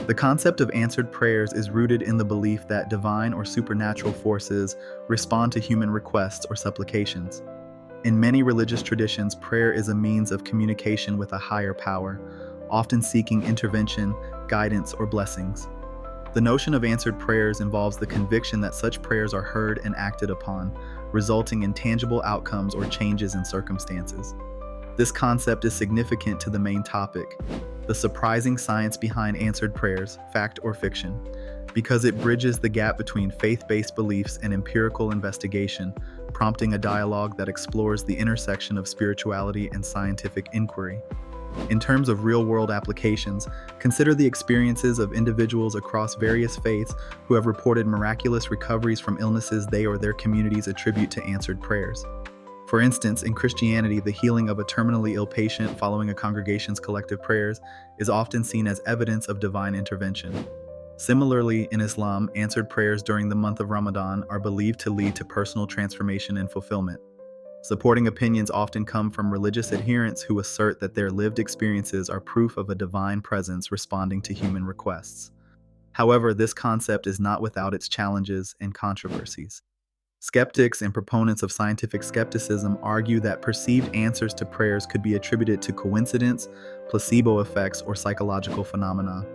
The concept of answered prayers is rooted in the belief that divine or supernatural forces respond to human requests or supplications. In many religious traditions, prayer is a means of communication with a higher power, often seeking intervention, guidance, or blessings. The notion of answered prayers involves the conviction that such prayers are heard and acted upon, resulting in tangible outcomes or changes in circumstances. This concept is significant to the main topic, the surprising science behind answered prayers, fact or fiction, because it bridges the gap between faith-based beliefs and empirical investigation, prompting a dialogue that explores the intersection of spirituality and scientific inquiry. In terms of real-world applications, consider the experiences of individuals across various faiths who have reported miraculous recoveries from illnesses they or their communities attribute to answered prayers. For instance, in Christianity, the healing of a terminally ill patient following a congregation's collective prayers is often seen as evidence of divine intervention. Similarly, in Islam, answered prayers during the month of Ramadan are believed to lead to personal transformation and fulfillment. Supporting opinions often come from religious adherents who assert that their lived experiences are proof of a divine presence responding to human requests. However, this concept is not without its challenges and controversies. Skeptics and proponents of scientific skepticism argue that perceived answers to prayers could be attributed to coincidence, placebo effects, or psychological phenomena.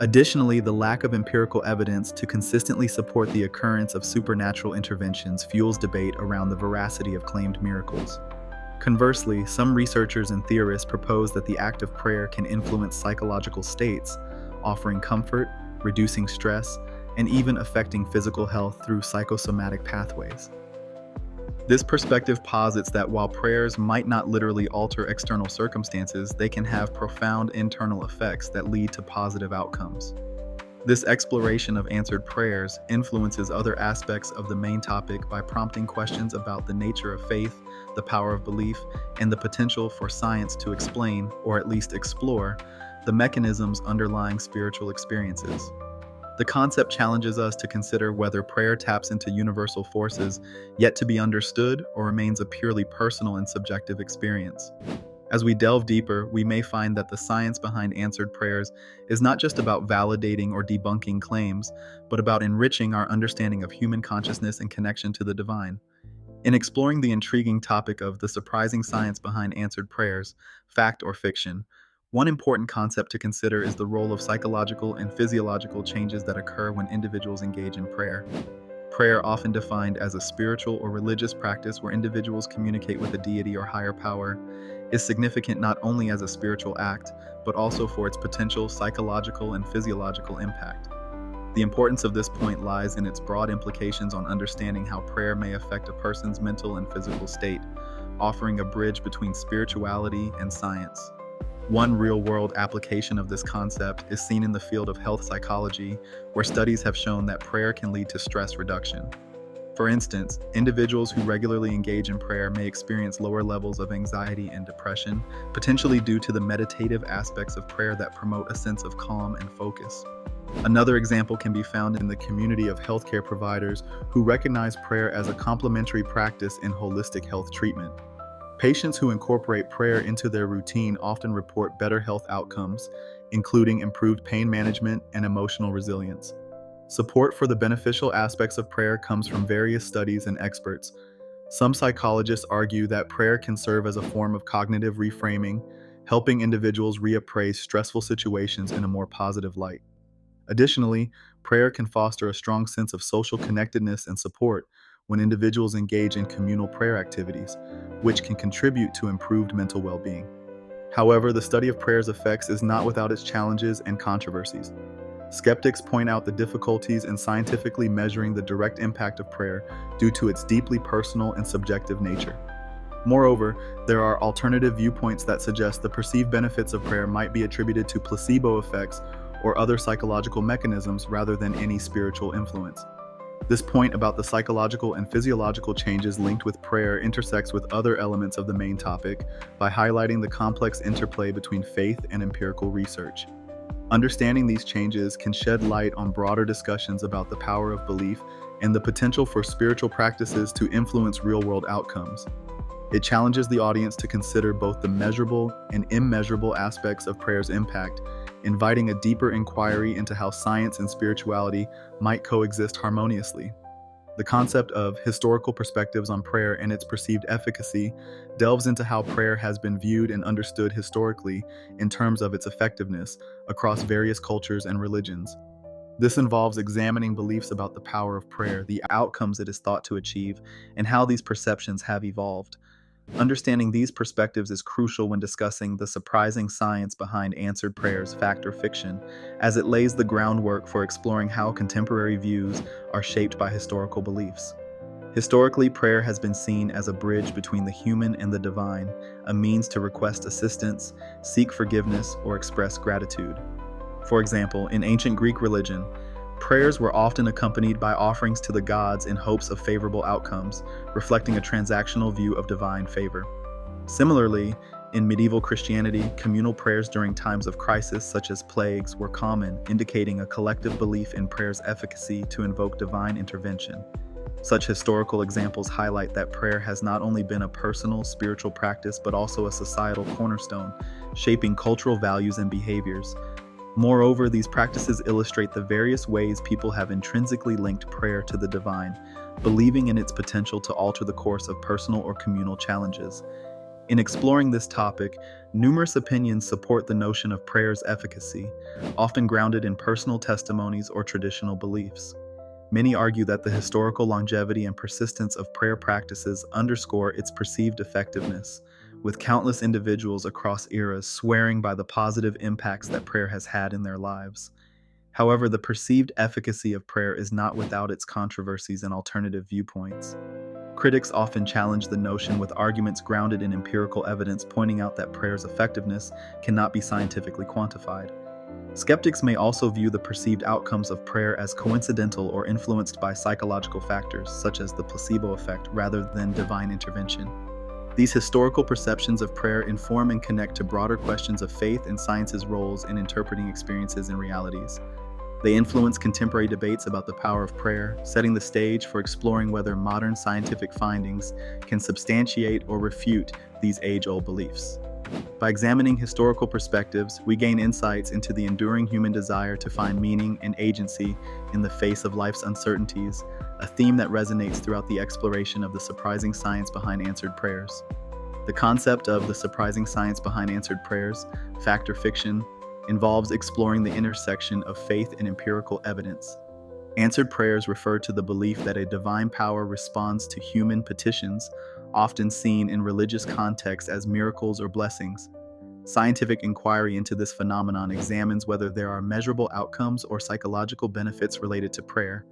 Additionally, the lack of empirical evidence to consistently support the occurrence of supernatural interventions fuels debate around the veracity of claimed miracles. Conversely, some researchers and theorists propose that the act of prayer can influence psychological states, offering comfort, reducing stress, and even affecting physical health through psychosomatic pathways. This perspective posits that while prayers might not literally alter external circumstances, they can have profound internal effects that lead to positive outcomes. This exploration of answered prayers influences other aspects of the main topic by prompting questions about the nature of faith, the power of belief, and the potential for science to explain, or at least explore, the mechanisms underlying spiritual experiences. The concept challenges us to consider whether prayer taps into universal forces yet to be understood or remains a purely personal and subjective experience. As we delve deeper, we may find that the science behind answered prayers is not just about validating or debunking claims, but about enriching our understanding of human consciousness and connection to the divine. In exploring the intriguing topic of the surprising science behind answered prayers, fact or fiction, one important concept to consider is the role of psychological and physiological changes that occur when individuals engage in prayer. Prayer, often defined as a spiritual or religious practice where individuals communicate with a deity or higher power, is significant not only as a spiritual act, but also for its potential psychological and physiological impact. The importance of this point lies in its broad implications on understanding how prayer may affect a person's mental and physical state, offering a bridge between spirituality and science. One real-world application of this concept is seen in the field of health psychology, where studies have shown that prayer can lead to stress reduction. For instance, individuals who regularly engage in prayer may experience lower levels of anxiety and depression, potentially due to the meditative aspects of prayer that promote a sense of calm and focus. Another example can be found in the community of healthcare providers who recognize prayer as a complementary practice in holistic health treatment. Patients who incorporate prayer into their routine often report better health outcomes, including improved pain management and emotional resilience. Support for the beneficial aspects of prayer comes from various studies and experts. Some psychologists argue that prayer can serve as a form of cognitive reframing, helping individuals reappraise stressful situations in a more positive light. Additionally, prayer can foster a strong sense of social connectedness and support when individuals engage in communal prayer activities, which can contribute to improved mental well-being. However, the study of prayer's effects is not without its challenges and controversies. Skeptics point out the difficulties in scientifically measuring the direct impact of prayer due to its deeply personal and subjective nature. Moreover, there are alternative viewpoints that suggest the perceived benefits of prayer might be attributed to placebo effects or other psychological mechanisms rather than any spiritual influence. This point about the psychological and physiological changes linked with prayer intersects with other elements of the main topic by highlighting the complex interplay between faith and empirical research. Understanding these changes can shed light on broader discussions about the power of belief and the potential for spiritual practices to influence real-world outcomes. It challenges the audience to consider both the measurable and immeasurable aspects of prayer's impact inviting a deeper inquiry into how science and spirituality might coexist harmoniously. The concept of historical perspectives on prayer and its perceived efficacy delves into how prayer has been viewed and understood historically in terms of its effectiveness across various cultures and religions. This involves examining beliefs about the power of prayer, the outcomes it is thought to achieve, and how these perceptions have evolved. Understanding these perspectives is crucial when discussing the surprising science behind answered prayers, fact or fiction, as it lays the groundwork for exploring how contemporary views are shaped by historical beliefs. Historically, prayer has been seen as a bridge between the human and the divine, a means to request assistance, seek forgiveness, or express gratitude. For example, in ancient Greek religion, prayers were often accompanied by offerings to the gods in hopes of favorable outcomes, reflecting a transactional view of divine favor. Similarly, in medieval Christianity, communal prayers during times of crisis, such as plagues, were common, indicating a collective belief in prayer's efficacy to invoke divine intervention. Such historical examples highlight that prayer has not only been a personal, spiritual practice, but also a societal cornerstone, shaping cultural values and behaviors. Moreover, these practices illustrate the various ways people have intrinsically linked prayer to the divine, believing in its potential to alter the course of personal or communal challenges. In exploring this topic, numerous opinions support the notion of prayer's efficacy, often grounded in personal testimonies or traditional beliefs. Many argue that the historical longevity and persistence of prayer practices underscore its perceived effectiveness, with countless individuals across eras swearing by the positive impacts that prayer has had in their lives. However, the perceived efficacy of prayer is not without its controversies and alternative viewpoints. Critics often challenge the notion with arguments grounded in empirical evidence, pointing out that prayer's effectiveness cannot be scientifically quantified. Skeptics may also view the perceived outcomes of prayer as coincidental or influenced by psychological factors, such as the placebo effect, rather than divine intervention. These historical perceptions of prayer inform and connect to broader questions of faith and science's roles in interpreting experiences and realities. They influence contemporary debates about the power of prayer, setting the stage for exploring whether modern scientific findings can substantiate or refute these age-old beliefs. By examining historical perspectives, we gain insights into the enduring human desire to find meaning and agency in the face of life's uncertainties, a theme that resonates throughout the exploration of the surprising science behind answered prayers. The concept of the surprising science behind answered prayers, fact or fiction, involves exploring the intersection of faith and empirical evidence. Answered prayers refer to the belief that a divine power responds to human petitions, often seen in religious contexts as miracles or blessings. Scientific inquiry into this phenomenon examines whether there are measurable outcomes or psychological benefits related to prayer,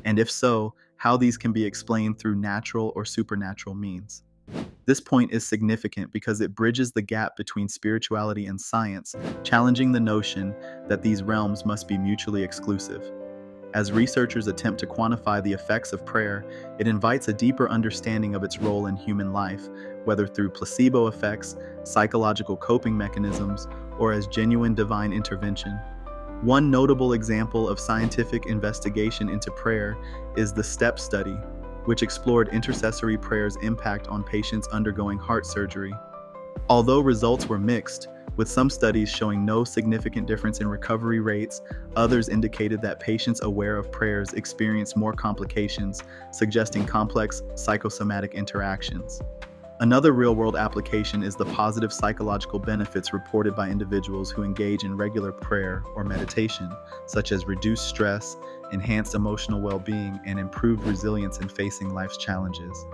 and if so, how these can be explained through natural or supernatural means. This point is significant because it bridges the gap between spirituality and science, challenging the notion that these realms must be mutually exclusive. As researchers attempt to quantify the effects of prayer, it invites a deeper understanding of its role in human life, whether through placebo effects, psychological coping mechanisms, or as genuine divine intervention. One notable example of scientific investigation into prayer is the STEP study, which explored intercessory prayer's impact on patients undergoing heart surgery. Although results were mixed, with some studies showing no significant difference in recovery rates, others indicated that patients aware of prayers experienced more complications, suggesting complex psychosomatic interactions. Another real-world application is the positive psychological benefits reported by individuals who engage in regular prayer or meditation, such as reduced stress, enhanced emotional well-being, and improved resilience in facing life's challenges.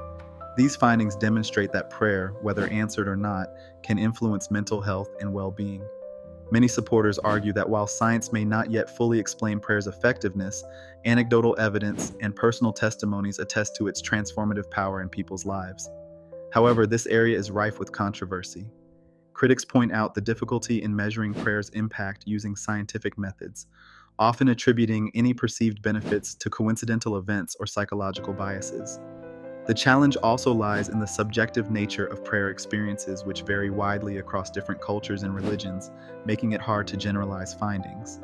These findings demonstrate that prayer, whether answered or not, can influence mental health and well-being. Many supporters argue that while science may not yet fully explain prayer's effectiveness, anecdotal evidence and personal testimonies attest to its transformative power in people's lives. However, this area is rife with controversy. Critics point out the difficulty in measuring prayer's impact using scientific methods, often attributing any perceived benefits to coincidental events or psychological biases. The challenge also lies in the subjective nature of prayer experiences, which vary widely across different cultures and religions, making it hard to generalize findings.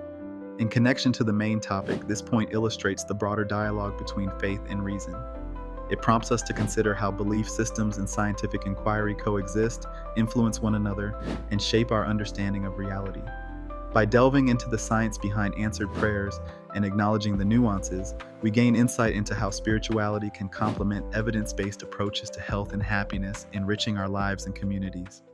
In connection to the main topic, this point illustrates the broader dialogue between faith and reason. It prompts us to consider how belief systems and scientific inquiry coexist, influence one another, and shape our understanding of reality. By delving into the science behind answered prayers and acknowledging the nuances, we gain insight into how spirituality can complement evidence-based approaches to health and happiness, enriching our lives and communities.